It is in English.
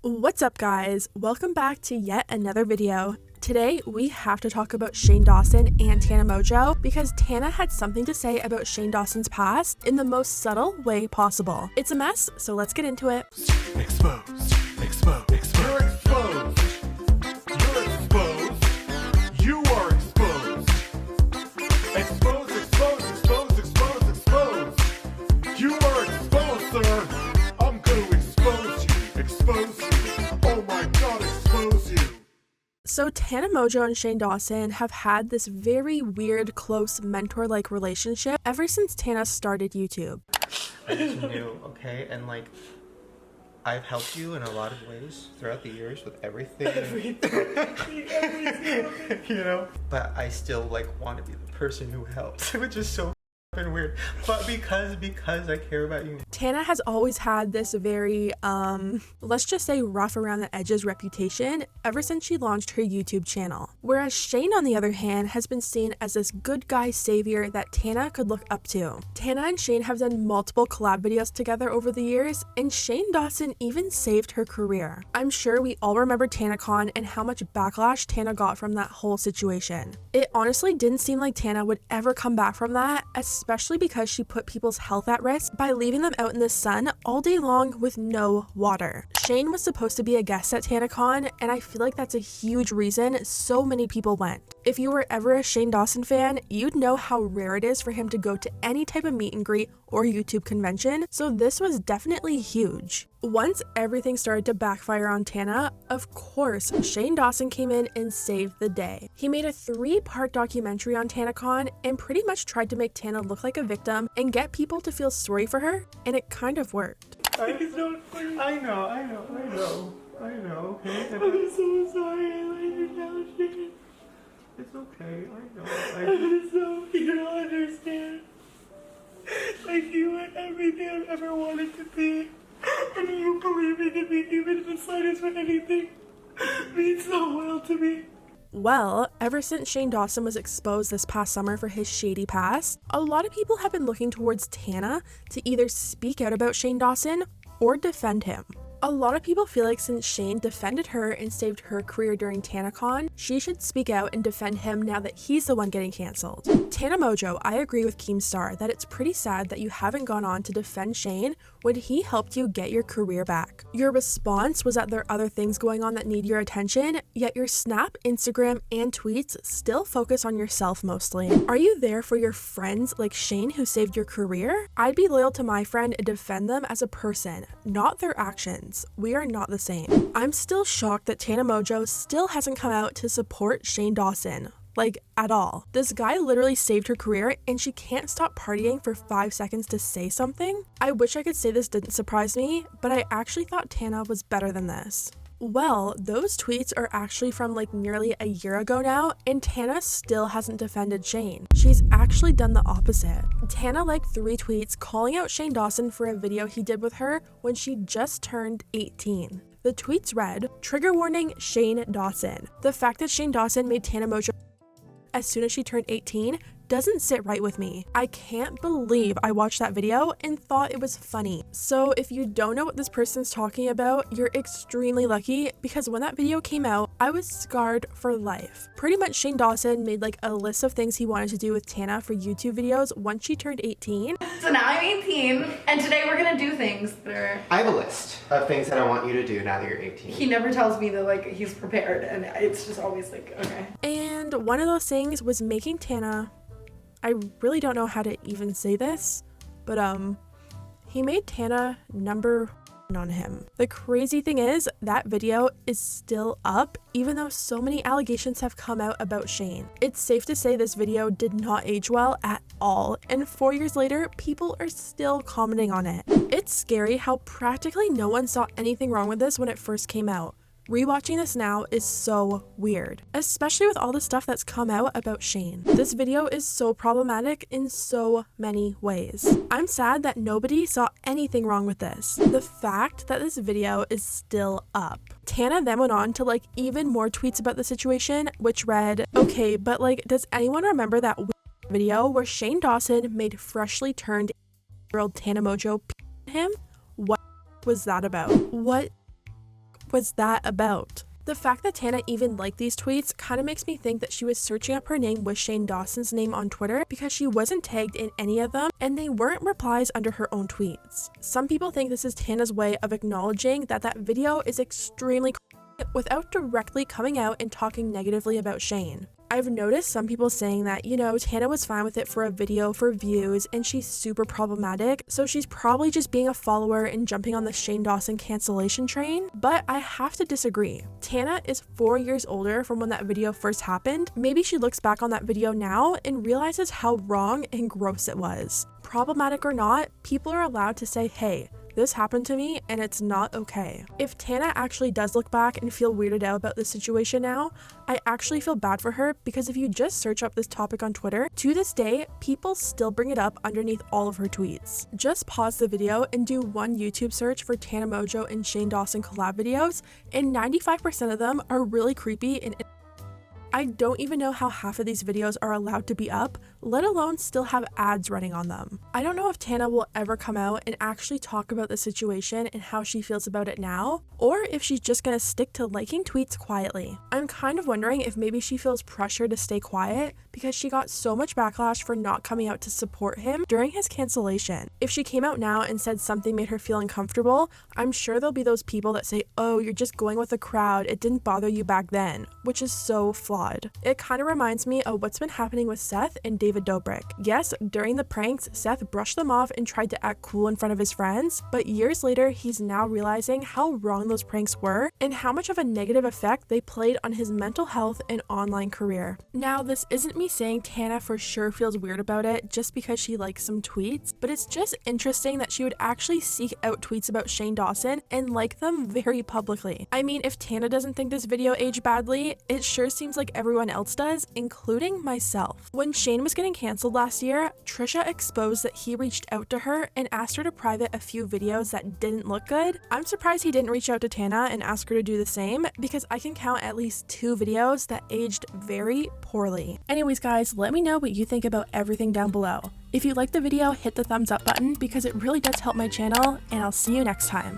What's up guys? Welcome back to yet another video. Today we have to talk about Shane Dawson and Tana Mongeau because Tana had something to say about Shane Dawson's past in the most subtle way possible. It's a mess, so let's get into it. Exposed. You're exposed. You're exposed. You are exposed. Exposed. You are exposed, sir. I'm going to expose you. Expose you. Oh my God, expose you. So Tana Mongeau and Shane Dawson have had this very weird, close mentor-like relationship ever since Tana started YouTube. I just knew, okay? And like, I've helped you in a lot of ways throughout the years with everything. You know? But I still like want to be the person who helps, which is so fucking weird. But because I care about you. Tana has always had this very, let's just say rough around the edges reputation ever since she launched her YouTube channel. Whereas Shane, on the other hand, has been seen as this good guy savior that Tana could look up to. Tana and Shane have done multiple collab videos together over the years, and Shane Dawson even saved her career. I'm sure we all remember TanaCon and how much backlash Tana got from that whole situation. It honestly didn't seem like Tana would ever come back from that, especially because she put people's health at risk by leaving them out in the sun all day long with no water. Shane was supposed to be a guest at TanaCon, and I feel like that's a huge reason so many people went. If you were ever a Shane Dawson fan, you'd know how rare it is for him to go to any type of meet and greet or YouTube convention, so this was definitely huge. Once everything started to backfire on Tana, of course, Shane Dawson came in and saved the day. He made a 3-part documentary on TanaCon and pretty much tried to make Tana look like a victim and get people to feel sorry for her, and it kind of worked. I know, okay? I'm so sorry I let you down, Shane. It's okay, I know. You don't understand. Like, you were everything I've ever wanted to be. And you believing in me, even if the slightest for anything, means the world to me. Well, ever since Shane Dawson was exposed this past summer for his shady past, a lot of people have been looking towards Tana to either speak out about Shane Dawson or defend him. A lot of people feel like since Shane defended her and saved her career during TanaCon, she should speak out and defend him now that he's the one getting cancelled. Tana Mongeau, I agree with Keemstar that it's pretty sad that you haven't gone on to defend Shane when he helped you get your career back. Your response was that there are other things going on that need your attention, yet your Snap, Instagram, and tweets still focus on yourself mostly. Are you there for your friends like Shane who saved your career? I'd be loyal to my friend and defend them as a person, not their actions. We are not the same. I'm still shocked that Tana Mongeau still hasn't come out to support Shane Dawson. Like, at all. This guy literally saved her career and she can't stop partying for 5 seconds to say something? I wish I could say this didn't surprise me, but I actually thought Tana was better than this. Well, those tweets are actually from like nearly a year ago now, and Tana still hasn't defended Shane. She's actually done the opposite. Tana liked 3 tweets calling out Shane Dawson for a video he did with her when she just turned 18. The tweets read, "Trigger warning, Shane Dawson. The fact that Shane Dawson made Tana Mongeau as soon as she turned 18 doesn't sit right with me. I can't believe I watched that video and thought it was funny." So if you don't know what this person's talking about, you're extremely lucky because when that video came out, I was scarred for life. Pretty much Shane Dawson made like a list of things he wanted to do with Tana for YouTube videos once she turned 18. So now I'm 18, and today we're gonna do things that are... I have a list of things that I want you to do now that you're 18. He never tells me that like he's prepared, and it's just always like, okay. And one of those things was making Tana, I really don't know how to even say this, but he made Tana number 1 on him. The crazy thing is that video is still up even though so many allegations have come out about Shane. It's safe to say this video did not age well at all, and 4 years later people are still commenting on it. It's scary how practically no one saw anything wrong with this when it first came out. Rewatching this now is so weird, especially with all the stuff that's come out about Shane. This video is so problematic in so many ways. I'm sad that nobody saw anything wrong with this. The fact that this video is still up. Tana then went on to like even more tweets about the situation, which read, "Okay, but like, does anyone remember that video where Shane Dawson made freshly turned 8-year-old Tana Mongeau him? What was that about? What was that about? The fact that Tana even liked these tweets kind of makes me think that she was searching up her name with Shane Dawson's name on Twitter because she wasn't tagged in any of them and they weren't replies under her own tweets. Some people think this is Tana's way of acknowledging that that video is extremely without directly coming out and talking negatively about Shane. I've noticed some people saying that, you know, Tana was fine with it for a video for views and she's super problematic, so she's probably just being a follower and jumping on the Shane Dawson cancellation train, but I have to disagree. Tana is 4 years older from when that video first happened. Maybe she looks back on that video now and realizes how wrong and gross it was. Problematic or not, people are allowed to say, hey, this happened to me and it's not okay. If Tana actually does look back and feel weirded out about the situation now, I actually feel bad for her because if you just search up this topic on Twitter, to this day, people still bring it up underneath all of her tweets. Just pause the video and do one YouTube search for Tana Mongeau and Shane Dawson collab videos, and 95% of them are really creepy and I don't even know how half of these videos are allowed to be up, let alone still have ads running on them. I don't know if Tana will ever come out and actually talk about the situation and how she feels about it now, or if she's just gonna stick to liking tweets quietly. I'm kind of wondering if maybe she feels pressure to stay quiet because she got so much backlash for not coming out to support him during his cancellation. If she came out now and said something made her feel uncomfortable, I'm sure there'll be those people that say, oh, you're just going with the crowd, it didn't bother you back then, which is so flawed. It kind of reminds me of what's been happening with Seth and David Dobrik. Yes, during the pranks, Seth brushed them off and tried to act cool in front of his friends, but years later, he's now realizing how wrong those pranks were and how much of a negative effect they played on his mental health and online career. Now, this isn't me saying Tana for sure feels weird about it just because she likes some tweets, but it's just interesting that she would actually seek out tweets about Shane Dawson and like them very publicly. I mean, if Tana doesn't think this video aged badly, it sure seems like everyone else does, including myself. When Shane was getting canceled last year, Trisha exposed that he reached out to her and asked her to private a few videos that didn't look good. I'm surprised he didn't reach out to Tana and ask her to do the same because I can count at least 2 videos that aged very poorly. Anyways guys, let me know what you think about everything down below. If you liked the video, hit the thumbs up button because it really does help my channel, and I'll see you next time.